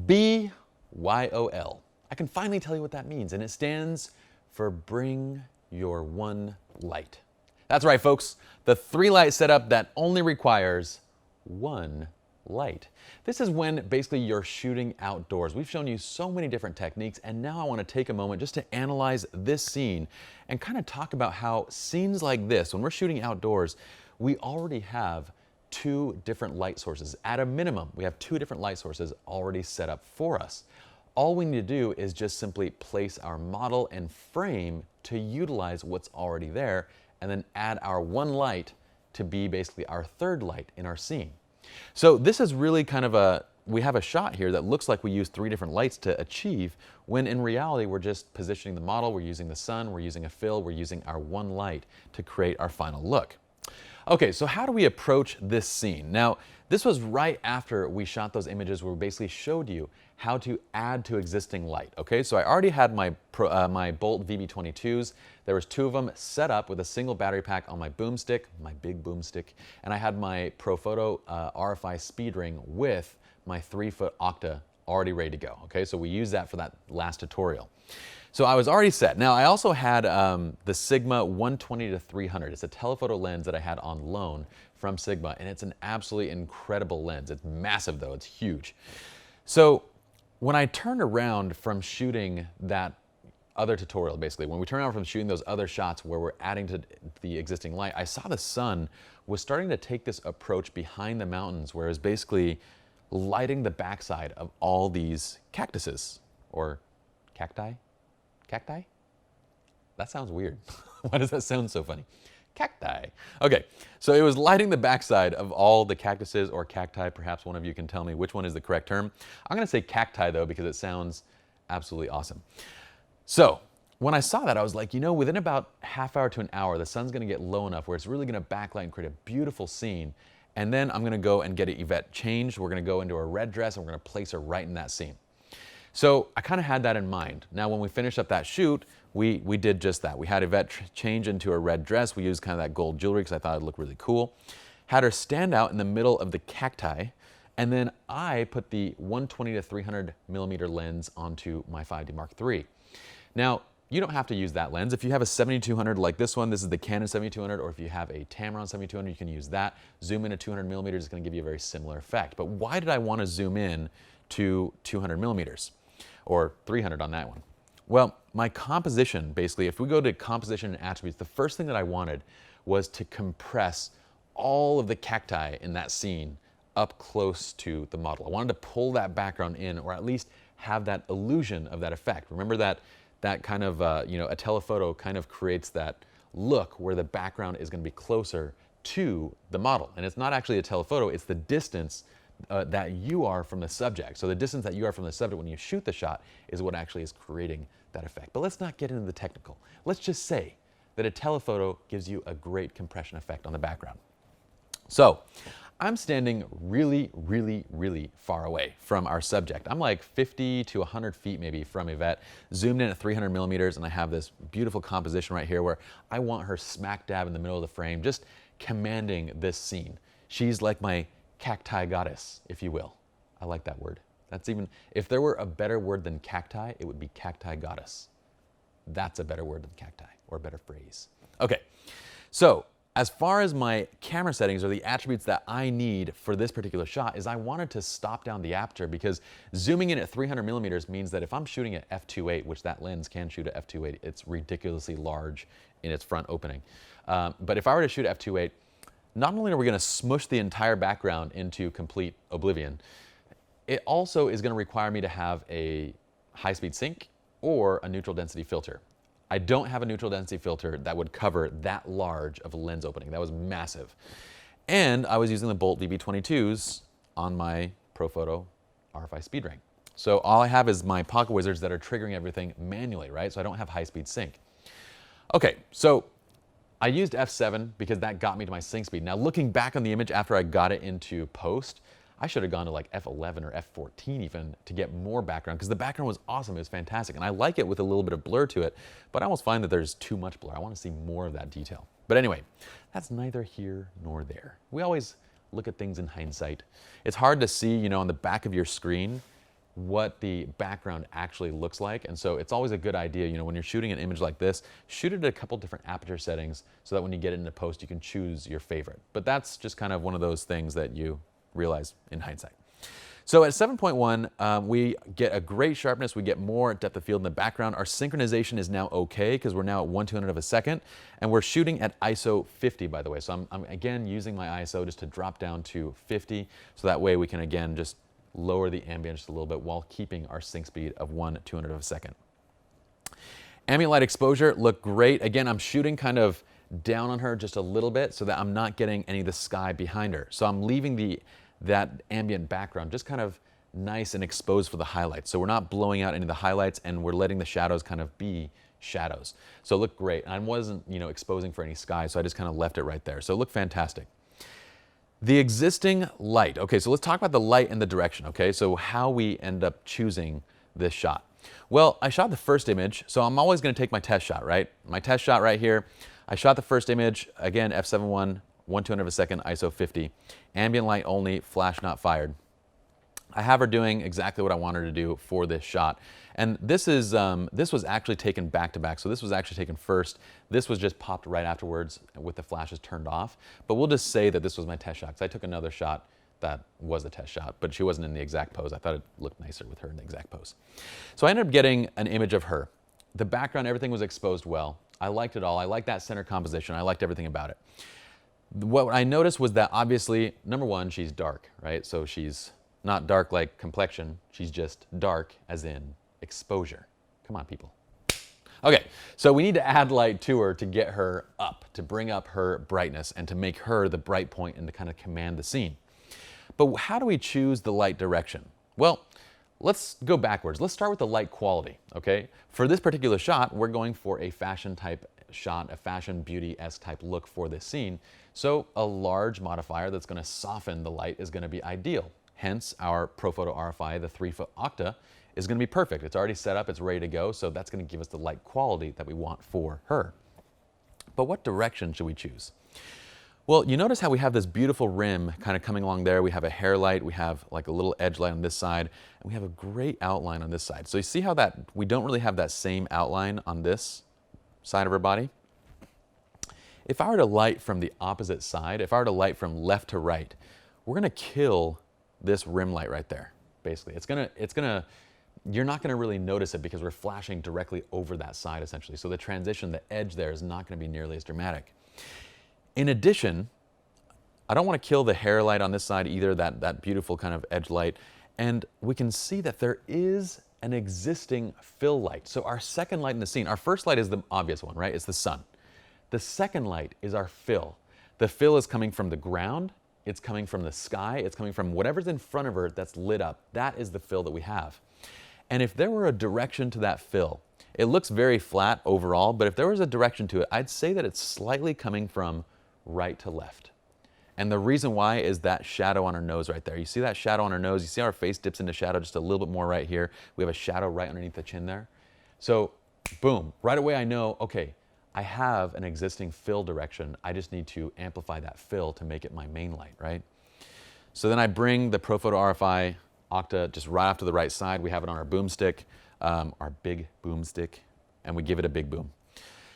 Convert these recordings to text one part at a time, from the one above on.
B.Y.O.L. I can finally tell you what that means, and it stands for Bring Your One Light. That's right, folks. The 3-light setup that only requires one light. This is when basically you're shooting outdoors. We've shown you so many different techniques, and now I want to take a moment just to analyze this scene and kind of talk about how scenes like this, when we're shooting outdoors, we already have 2 different light sources. At a minimum, we have 2 different light sources already set up for us. All we need to do is just simply place our model and frame to utilize what's already there, and then add our one light to be basically our 3rd light in our scene. So this is really kind of we have a shot here that looks like we use 3 different lights to achieve, when in reality we're just positioning the model, we're using the sun, we're using a fill, we're using our one light to create our final look. Okay, so how do we approach this scene? Now, this was right after we shot those images where we basically showed you how to add to existing light. Okay, so I already had my B.O.L VB22s. There was 2 of them set up with a single battery pack on my boomstick, my big boomstick, and I had my Profoto RFI speed ring with my 3-foot Octa already ready to go. Okay, so we used that for that last tutorial. So I was already set. Now I also had the Sigma 120-300. It's a telephoto lens that I had on loan from Sigma, and it's an absolutely incredible lens. It's massive though, it's huge. So when I turned around from shooting that other tutorial, basically, when we turned around from shooting those other shots where we're adding to the existing light, I saw the sun was starting to take this approach behind the mountains where it was basically lighting the backside of all these cactuses, or cacti? Cacti? That sounds weird. Why does that sound so funny? Cacti. Okay, so it was lighting the backside of all the cactuses or cacti. Perhaps one of you can tell me which one is the correct term. I'm going to say cacti though, because it sounds absolutely awesome. So when I saw that, I was like, you know, within about half hour to an hour, the sun's going to get low enough where it's really going to backlight and create a beautiful scene. And then I'm going to go and get Yvette changed. We're going to go into a red dress and we're going to place her right in that scene. So I kind of had that in mind. Now, when we finished up that shoot, we did just that. We had Yvette change into a red dress. We used kind of that gold jewelry because I thought it'd look really cool. Had her stand out in the middle of the cacti, and then I put the 120-300 millimeter lens onto my 5D Mark III. Now, you don't have to use that lens. If you have a 7200 like this one, this is the Canon 7200, or if you have a Tamron 7200, you can use that. Zoom in at 200 millimeters is going to give you a very similar effect. But why did I want to zoom in to 200 millimeters? Or 300 on that one? Well, my composition, basically, if we go to composition and attributes, the first thing that I wanted was to compress all of the cacti in that scene up close to the model. I wanted to pull that background in, or at least have that illusion of that effect. Remember that kind of, you know, a telephoto kind of creates that look where the background is going to be closer to the model. And it's not actually a telephoto, it's the distance that you are from the subject. So the distance that you are from the subject when you shoot the shot is what actually is creating that effect. But let's not get into the technical. Let's just say that a telephoto gives you a great compression effect on the background. So I'm standing really, really, really far away from our subject. I'm like 50 to 100 feet maybe from Yvette, zoomed in at 300 millimeters, and I have this beautiful composition right here where I want her smack dab in the middle of the frame, just commanding this scene. She's like my cacti goddess, if you will. I like that word. That's even, if there were a better word than cacti, it would be cacti goddess. That's a better word than cacti, or a better phrase. Okay, so as far as my camera settings or the attributes that I need for this particular shot is I wanted to stop down the aperture, because zooming in at 300 millimeters means that if I'm shooting at f2.8, which that lens can shoot at f2.8, it's ridiculously large in its front opening. But if I were to shoot at f2.8, not only are we going to smush the entire background into complete oblivion, it also is going to require me to have a high-speed sync or a neutral density filter. I don't have a neutral density filter that would cover that large of a lens opening. That was massive. And I was using the B.O.L VB22s on my Profoto RFI speed ring. So all I have is my pocket wizards that are triggering everything manually, right? So I don't have high-speed sync. Okay, so I used f7 because that got me to my sync speed. Now looking back on the image after I got it into post, I should have gone to like f11 or f14 even to get more background, because the background was awesome, it was fantastic. And I like it with a little bit of blur to it, but I almost find that there's too much blur. I want to see more of that detail. But anyway, that's neither here nor there. We always look at things in hindsight. It's hard to see, you know, on the back of your screen what the background actually looks like. And so it's always a good idea, when you're shooting an image like this, shoot it at a couple different aperture settings so that when you get it into post, you can choose your favorite. But that's just kind of one of those things that you realize in hindsight. So at 7.1, we get a great sharpness. We get more depth of field in the background. Our synchronization is now okay because we're now at 1/200 of a second. And we're shooting at ISO 50, by the way. So I'm again using my ISO just to drop down to 50. So that way we can, again, just lower the ambient just a little bit while keeping our sync speed of 1/200 of a second. Ambient light exposure looked great. Again, I'm shooting kind of down on her just a little bit so that I'm not getting any of the sky behind her. So I'm leaving that ambient background just kind of nice and exposed for the highlights. So we're not blowing out any of the highlights, and we're letting the shadows kind of be shadows. So it looked great. And I wasn't, exposing for any sky, so I just kind of left it right there. So it looked fantastic. The existing light. Okay, so let's talk about the light and the direction, okay? So how we end up choosing this shot. Well, I shot the first image, so I'm always gonna take my test shot, right? My test shot right here. I shot the first image, again, f7.1, 1/200 of a second, ISO 50. Ambient light only, flash not fired. I have her doing exactly what I want her to do for this shot. And this was actually taken back to back. So this was actually taken first. This was just popped right afterwards with the flashes turned off. But we'll just say that this was my test shot, because I took another shot that was a test shot, but she wasn't in the exact pose. I thought it looked nicer with her in the exact pose. So I ended up getting an image of her. The background, everything was exposed well. I liked it all. I liked that center composition. I liked everything about it. What I noticed was that obviously, number one, she's dark, right? So she's not dark like complexion. She's just dark as in exposure. Come on, people. Okay, so we need to add light to her to get her up, to bring up her brightness and to make her the bright point and to kind of command the scene. But how do we choose the light direction? Well, let's go backwards. Let's start with the light quality, okay? For this particular shot, we're going for a fashion type shot, a fashion beauty-esque type look for this scene. So a large modifier that's gonna soften the light is gonna be ideal. Hence, our ProPhoto RFI, the 3-foot octa, is gonna be perfect. It's already set up, it's ready to go, so that's gonna give us the light quality that we want for her. But what direction should we choose? Well, you notice how we have this beautiful rim kind of coming along there. We have a hair light, we have like a little edge light on this side, and we have a great outline on this side. So you see how we don't really have that same outline on this side of her body? If I were to light from the opposite side, if I were to light from left to right, we're gonna kill this rim light right there, basically. You're not gonna really notice it because we're flashing directly over that side, essentially. So the transition, the edge there is not gonna be nearly as dramatic. In addition, I don't wanna kill the hair light on this side either, that beautiful kind of edge light. And we can see that there is an existing fill light. So our second light in the scene, our first light is the obvious one, right? It's the sun. The second light is our fill. The fill is coming from the ground, it's coming from the sky, it's coming from whatever's in front of her that's lit up. That is the fill that we have. And if there were a direction to that fill, it looks very flat overall, but if there was a direction to it, I'd say that it's slightly coming from right to left. And the reason why is that shadow on her nose right there. You see that shadow on her nose? You see how her face dips into shadow just a little bit more right here? We have a shadow right underneath the chin there. So boom, right away I know, okay, I have an existing fill direction. I just need to amplify that fill to make it my main light, right? So then I bring the ProPhoto RFI octa just right off to the right side. We have it on our boomstick, our big boomstick, and we give it a big boom.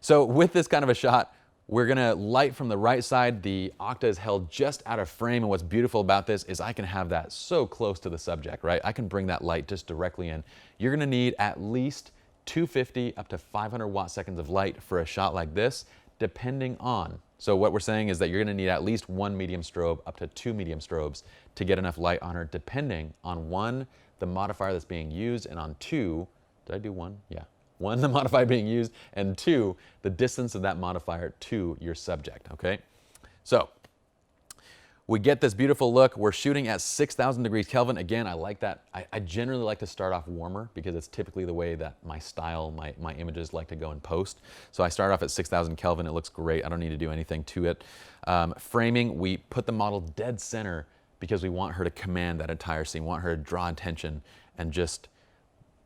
So with this kind of a shot, we're gonna light from the right side. The octa is held just out of frame, and what's beautiful about this is I can have that so close to the subject, right? I can bring that light just directly in. You're gonna need at least 250 up to 500 watt seconds of light for a shot like this, depending on. So what we're saying is that you're gonna need at least 1 medium strobe up to 2 medium strobes to get enough light on her, depending on 1, the modifier that's being used, and on 2, did I do 1? Yeah. 1, the modifier being used, and 2, the distance of that modifier to your subject, okay? So we get this beautiful look. We're shooting at 6,000 degrees Kelvin. Again, I like that. I generally like to start off warmer because it's typically the way that my style, my images like to go in post. So I start off at 6,000 Kelvin. It looks great. I don't need to do anything to it. Framing, we put the model dead center because we want her to command that entire scene. We want her to draw attention and just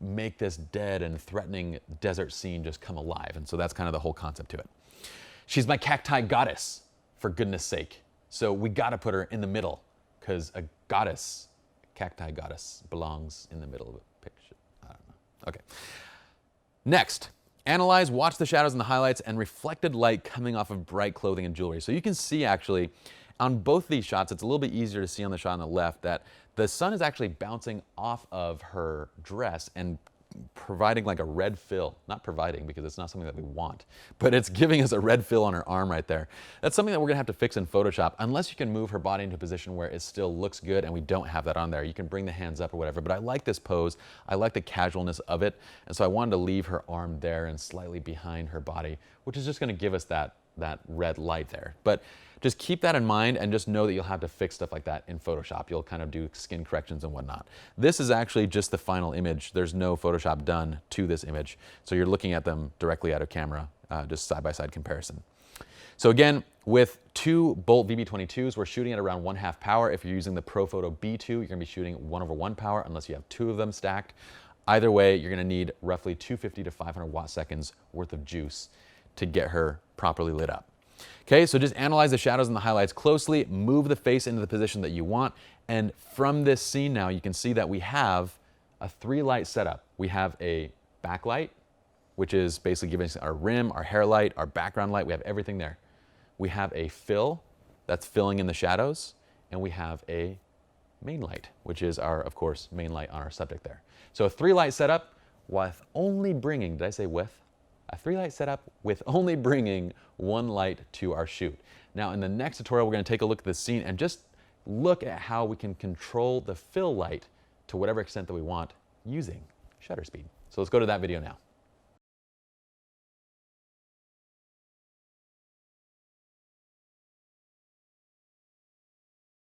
make this dead and threatening desert scene just come alive. And so that's kind of the whole concept to it. She's my cacti goddess, for goodness sake. So we gotta put her in the middle because a goddess cacti goddess belongs in the middle of a picture. I don't know. Okay. Next, analyze, watch the shadows and the highlights and reflected light coming off of bright clothing and jewelry. So you can see actually on both these shots, it's a little bit easier to see on the shot on the left that the sun is actually bouncing off of her dress and providing like a red fill. Not providing because it's not something that we want, but it's giving us a red fill on her arm right there. That's something that we're gonna have to fix in Photoshop unless you can move her body into a position where it still looks good and we don't have that on there. You can bring the hands up or whatever, but I like this pose. I like the casualness of it. And so I wanted to leave her arm there and slightly behind her body, which is just gonna give us that red light there. But just keep that in mind and just know that you'll have to fix stuff like that in Photoshop. You'll kind of do skin corrections and whatnot. This is actually just the final image. There's no Photoshop done to this image. So you're looking at them directly out of camera, just side-by-side comparison. So again, with two Bolt VB22s, we're shooting at around 1/2 power. If you're using the ProPhoto B2, you're gonna be shooting 1/1 power unless you have two of them stacked. Either way, you're gonna need roughly 250 to 500 watt seconds worth of juice to get her properly lit up. Okay, so just analyze the shadows and the highlights closely, move the face into the position that you want, and from this scene now, you can see that we have a 3-light setup. We have a backlight, which is basically giving us our rim, our hair light, our background light. We have everything there. We have a fill that's filling in the shadows, and we have a main light, which is our, of course, main light on our subject there. So a 3-light setup with only bringing, did I say with? A 3-light setup with only bringing 1 light to our shoot. Now in the next tutorial, we're gonna take a look at this scene and just look at how we can control the fill light to whatever extent that we want using shutter speed. So let's go to that video now.